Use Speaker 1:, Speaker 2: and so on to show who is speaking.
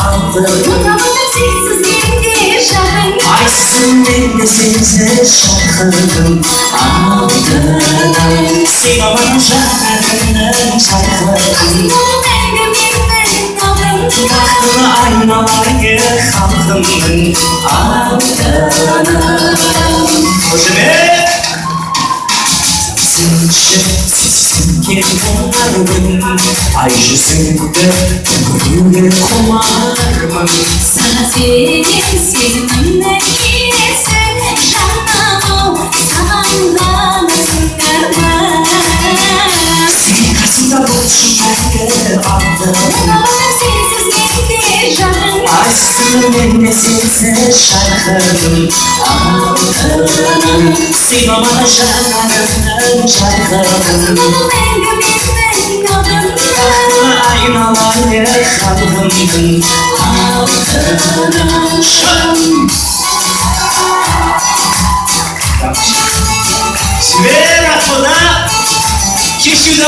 Speaker 1: kaldım.
Speaker 2: Unutamadım sensiz gitti şarkın.
Speaker 1: Aysın ben de sensiz şarkının aldığını. Sevamam şarkının şarkının.
Speaker 2: Ben de bilmem kaldım.
Speaker 1: Baktığına aynalayı halkımın aldığını. Hocam Sen şefsizsin ki komarım. Ayşesinde gönlümde komarım.
Speaker 2: Sana sevdim ne giysin. Canım o sağından sıkarma.
Speaker 1: Senin karşında buluşum belki aldım.
Speaker 2: Unutamadım sensiz gitti şarkın.
Speaker 1: Aşkım ben de sensiz şarkının aldığını. Sevamam şarkının şarkının.
Speaker 2: Ben de bilmem kaldım.
Speaker 1: Baktığına aynalayı halkımın aldığını. Свера куда? Чищу до